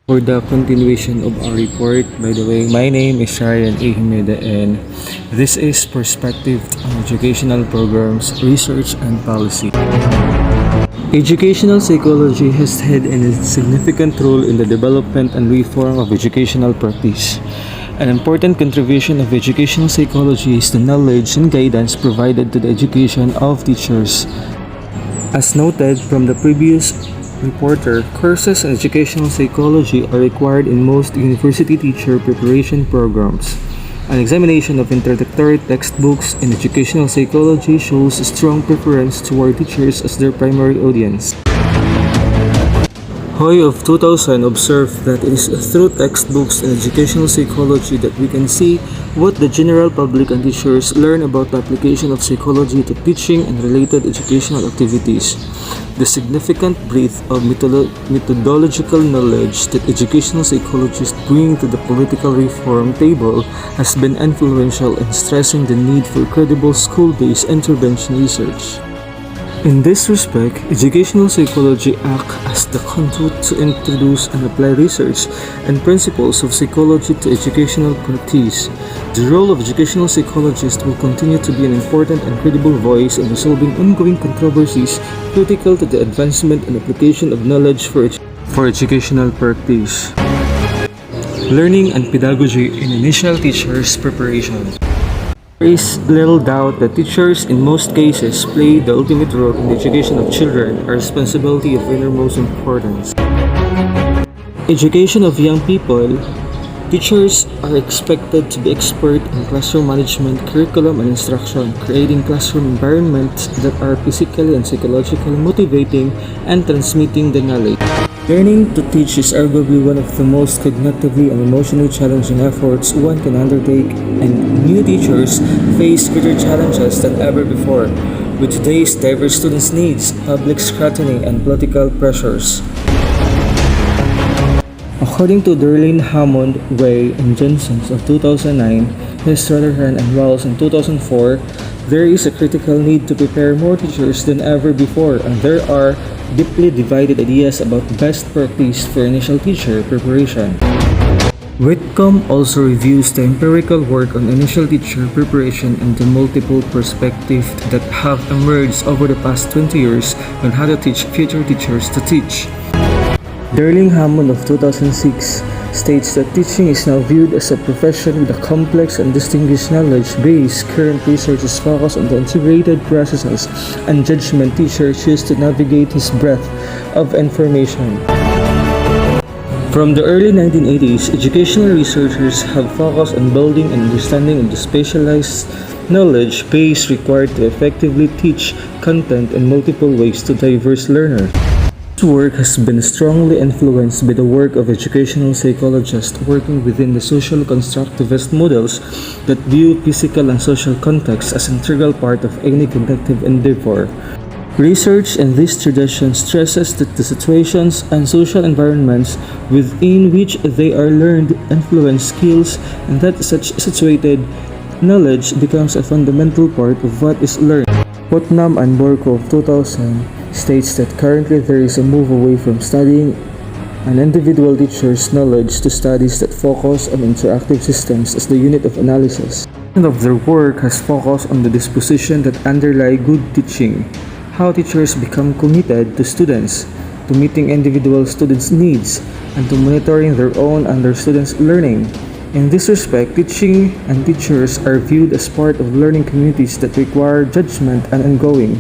For the continuation of our report, by the way, my name is Ryan A. Himeda and this is Perspective on Educational Programs, Research and Policy. Educational psychology has had a significant role in the development and reform of educational practice. An important contribution of educational psychology is the knowledge and guidance provided to the education of teachers. As noted from the previous reporter, courses in educational psychology are required in most university teacher preparation programs. An examination of introductory textbooks in educational psychology shows a strong preference toward teachers as their primary audience. Hoy of 2000 observed that it is through textbooks in educational psychology that we can see what the general public and teachers learn about the application of psychology to teaching and related educational activities. The significant breadth of methodological knowledge that educational psychologists bring to the political reform table has been influential in stressing the need for credible school-based intervention research. In this respect, educational psychology acts as the conduit to introduce and apply research and principles of psychology to educational practice. The role of educational psychologists will continue to be an important and credible voice in resolving ongoing controversies critical to the advancement and application of knowledge for educational practice. Learning and pedagogy in initial teachers' preparation. There is little doubt that teachers in most cases play the ultimate role in the education of children, a responsibility of innermost importance. Education of young people. Teachers are expected to be expert in classroom management, curriculum, and instruction, creating classroom environments that are physically and psychologically motivating and transmitting the knowledge. Learning to teach is arguably one of the most cognitively and emotionally challenging efforts one can undertake, and new teachers face greater challenges than ever before with today's diverse students' needs, public scrutiny, and political pressures. According to Derlin Hammond, Way, and Jensen's of 2009, Hess, Rutherford, and Wells in 2004, there is a critical need to prepare more teachers than ever before, and there are deeply divided ideas about best practice for initial teacher preparation. Whitcomb also reviews the empirical work on initial teacher preparation and the multiple perspectives that have emerged over the past 20 years on how to teach future teachers to teach. Derling Hammond of 2006 states that teaching is now viewed as a profession with a complex and distinguished knowledge base. Current research is focused on the integrated processes and judgment teachers use to navigate his breadth of information. From the early 1980s, educational researchers have focused on building an understanding of the specialized knowledge base required to effectively teach content in multiple ways to diverse learners. This work has been strongly influenced by the work of educational psychologists working within the social constructivist models that view physical and social context as an integral part of any cognitive endeavor. Research in this tradition stresses that the situations and social environments within which they are learned influence skills, and that such situated knowledge becomes a fundamental part of what is learned. Putnam and Borko of 2000 states that currently there is a move away from studying an individual teacher's knowledge to studies that focus on interactive systems as the unit of analysis. Most of their work has focused on the disposition that underlie good teaching, how teachers become committed to students, to meeting individual students' needs, and to monitoring their own and their students' learning. In this respect, teaching and teachers are viewed as part of learning communities that require judgment and ongoing,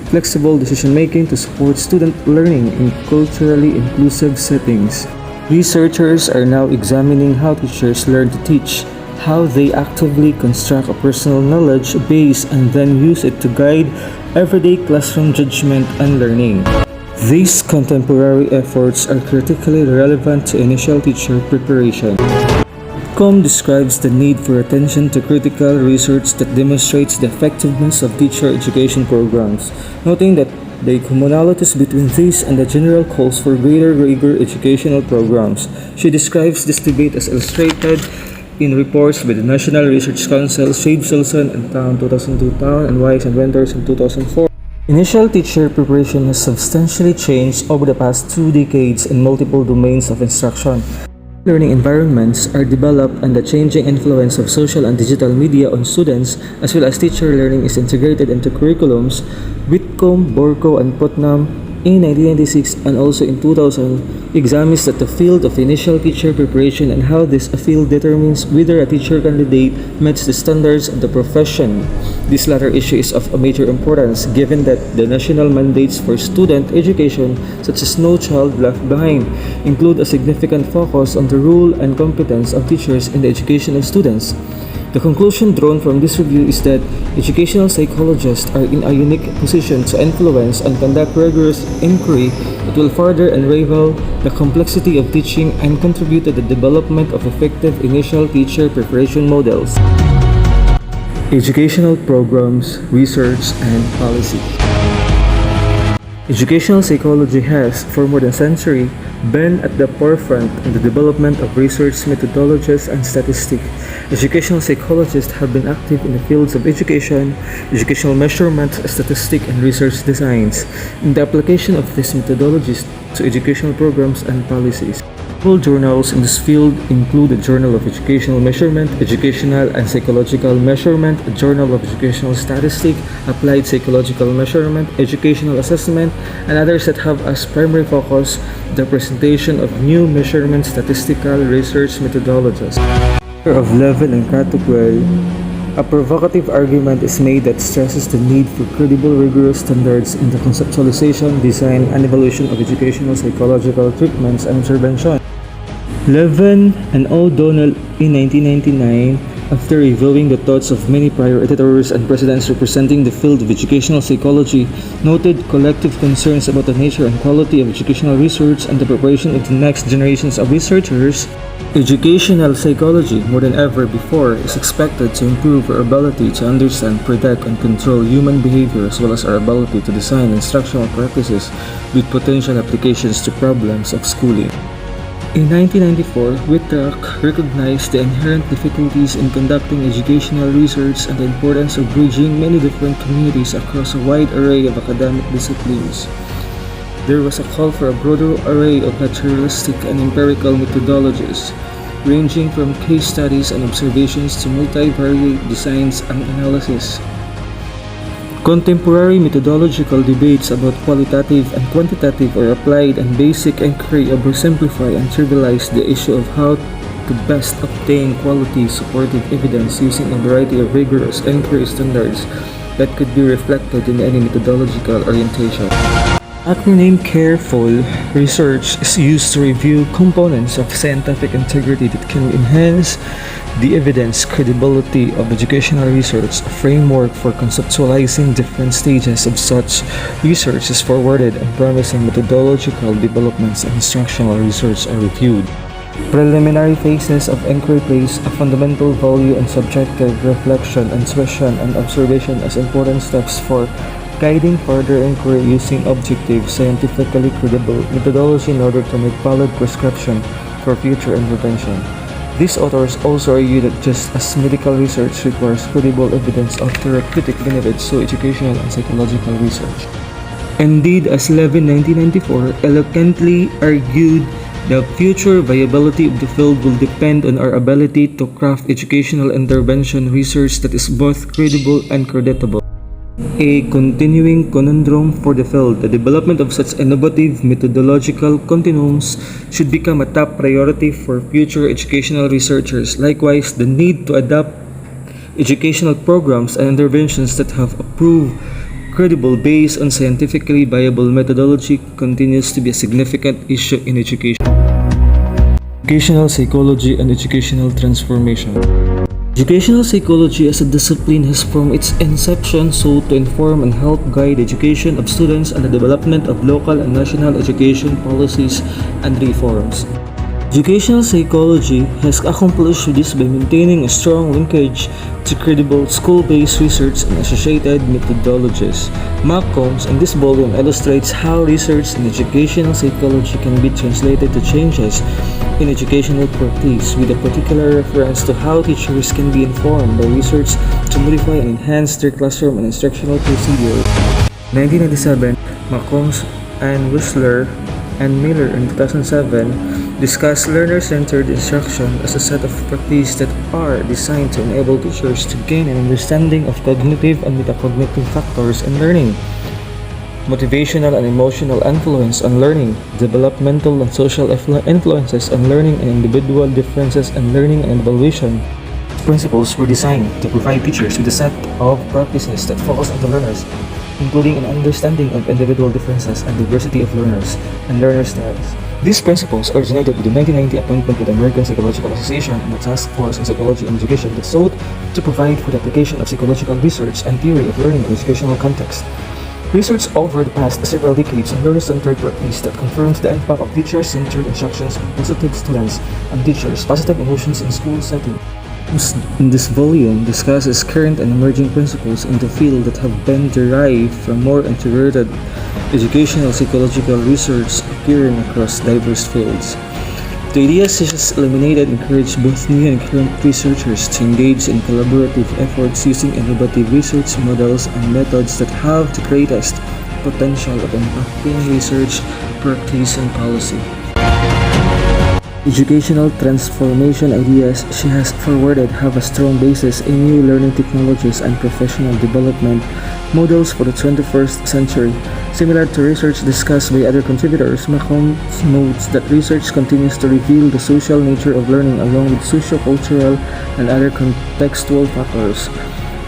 flexible decision-making to support student learning in culturally inclusive settings. Researchers are now examining how teachers learn to teach, how they actively construct a personal knowledge base and then use it to guide everyday classroom judgment and learning. These contemporary efforts are critically relevant to initial teacher preparation. Whitcomb describes the need for attention to critical research that demonstrates the effectiveness of teacher education programs, noting that the commonalities between these and the general calls for greater rigor educational programs. She describes this debate as illustrated in reports by the National Research Council, Shade Silson and Town 2002, Town and Wise and Wenders in 2004. Initial teacher preparation has substantially changed over the past 2 decades in multiple domains of instruction. Learning environments are developed and the changing influence of social and digital media on students as well as teacher learning is integrated into curriculums. Whitcomb, Borko, and Putnam in 1996 and also in 2000 examines that the field of initial teacher preparation and how this field determines whether a teacher candidate meets the standards of the profession. This latter issue is of a major importance given that the national mandates for student education, such as No Child Left Behind, include a significant focus on the role and competence of teachers in the education of students. The conclusion drawn from this review is that educational psychologists are in a unique position to influence and conduct rigorous inquiry that will further unravel the complexity of teaching and contribute to the development of effective initial teacher preparation models. Educational programs, research, and policy. Educational psychology has, for more than a century, been at the forefront in the development of research methodologies and statistics. Educational psychologists have been active in the fields of education, educational measurement, statistics, and research designs, in the application of these methodologies to educational programs and policies. Notable journals in this field include the Journal of Educational Measurement, Educational and Psychological Measurement, a Journal of Educational Statistics, Applied Psychological Measurement, Educational Assessment, and others that have as primary focus the presentation of new measurement statistical research methodologies. Of Levin and Catuquel, a provocative argument is made that stresses the need for credible, rigorous standards in the conceptualization, design, and evaluation of educational psychological treatments and intervention. Levin and O'Donnell in 1999, after reviewing the thoughts of many prior editors and presidents representing the field of educational psychology, noted collective concerns about the nature and quality of educational research and the preparation of the next generations of researchers. Educational psychology, more than ever before, is expected to improve our ability to understand, predict, and control human behavior as well as our ability to design instructional practices with potential applications to problems of schooling. In 1994, Whitlock recognized the inherent difficulties in conducting educational research and the importance of bridging many different communities across a wide array of academic disciplines. There was a call for a broader array of naturalistic and empirical methodologies, ranging from case studies and observations to multivariate designs and analysis. Contemporary methodological debates about qualitative and quantitative or applied and basic inquiry oversimplify and trivialize the issue of how to best obtain quality supportive evidence using a variety of rigorous inquiry standards that could be reflected in any methodological orientation. Acronym CAREFUL research is used to review components of scientific integrity that can enhance the evidence credibility of educational research. A framework for conceptualizing different stages of such research is forwarded and promising methodological developments and instructional research are reviewed. Preliminary phases of inquiry place a fundamental value in subjective reflection, intuition, and observation as important steps for guiding further inquiry using objective, scientifically credible methodology in order to make valid prescription for future intervention. These authors also argue that just as medical research requires credible evidence of therapeutic benefits, so educational and psychological research. Indeed, as Levin 1994 eloquently argued, the future viability of the field will depend on our ability to craft educational intervention research that is both credible and creditable. A continuing conundrum for the field, the development of such innovative methodological continuums should become a top priority for future educational researchers. Likewise, the need to adapt educational programs and interventions that have a proved credible based on scientifically viable methodology continues to be a significant issue in education. Educational psychology and educational transformation. Educational psychology as a discipline has from its inception sought to inform and help guide education of students and the development of local and national education policies and reforms. Educational psychology has accomplished this by maintaining a strong linkage to credible school-based research and associated methodologies. Mark Combs in this volume illustrates how research in educational psychology can be translated to changes in educational practice, with a particular reference to how teachers can be informed by research to modify and enhance their classroom and instructional procedures. 1997, McCombs and Whistler and Miller in 2007 discussed learner-centered instruction as a set of practices that are designed to enable teachers to gain an understanding of cognitive and metacognitive factors in learning, motivational and emotional influence on learning, developmental and social influences on learning, and individual differences in learning and evaluation. Principles were designed to provide teachers with a set of practices that focus on the learners, including an understanding of individual differences and diversity of learners and learner styles. These principles originated with the 1990 appointment of the American Psychological Association and a task force on psychology and education that sought to provide for the application of psychological research and theory of learning in educational context. Research over the past several decades on learner-centered practice that confirms the impact of teacher-centered instructions on positive students and teachers' positive emotions in school setting. This volume discusses current and emerging principles in the field that have been derived from more integrated educational psychological research appearing across diverse fields. The ideas just eliminated encourage both new and current researchers to engage in collaborative efforts using innovative research models and methods that have the greatest potential of impacting research, practice, and policy. Educational transformation ideas she has forwarded have a strong basis in new learning technologies and professional development models for the 21st century. Similar to research discussed by other contributors, McCombs notes that research continues to reveal the social nature of learning along with socio-cultural and other contextual factors.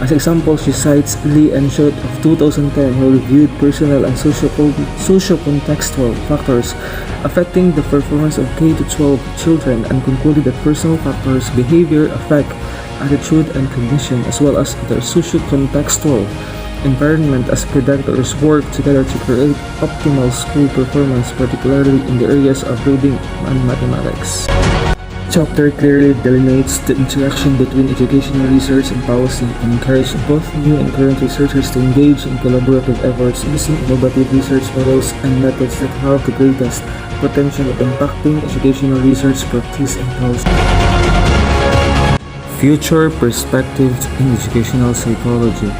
As example, she cites Lee and Schott of 2010 who reviewed personal and socio-contextual factors affecting the performance of K-12 children and concluded that personal factors, behavior, affect, attitude, and cognition as well as their socio-contextual environment as predators work together to create optimal school performance, particularly in the areas of reading and mathematics. Chapter clearly delineates the interaction between educational research and policy and encourages both new and current researchers to engage in collaborative efforts using innovative research models and methods that have the greatest potential of impacting educational research, practice, and policy. Future perspectives in educational psychology.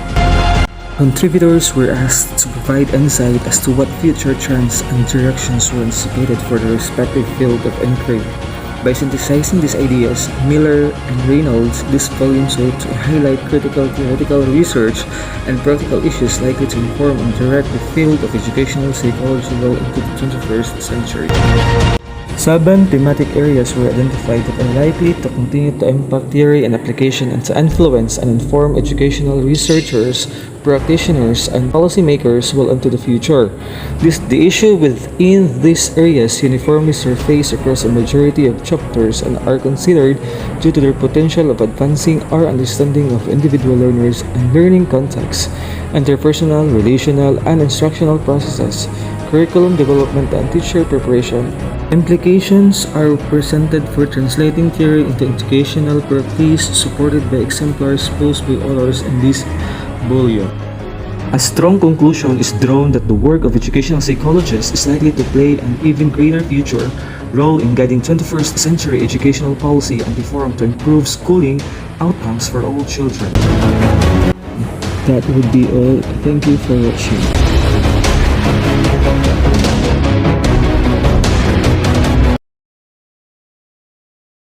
Contributors were asked to provide insight as to what future trends and directions were anticipated for the respective field of inquiry. By synthesizing these ideas, Miller and Reynolds, this volume sought to highlight critical theoretical research and practical issues likely to inform and direct the field of educational psychology well into the 21st century. 7 thematic areas were identified that are likely to continue to impact theory and application and to influence and inform educational researchers, practitioners, and policymakers well into the future. The issue within these areas uniformly surface across a majority of chapters and are considered due to their potential of advancing our understanding of individual learners and learning contexts, interpersonal, relational, and instructional processes, curriculum development, and teacher preparation. Implications are presented for translating theory into educational practice supported by exemplars posed by authors in this volume. A strong conclusion is drawn that the work of educational psychologists is likely to play an even greater future role in guiding 21st century educational policy and reform to improve schooling outcomes for all children. That would be all. Thank you for watching.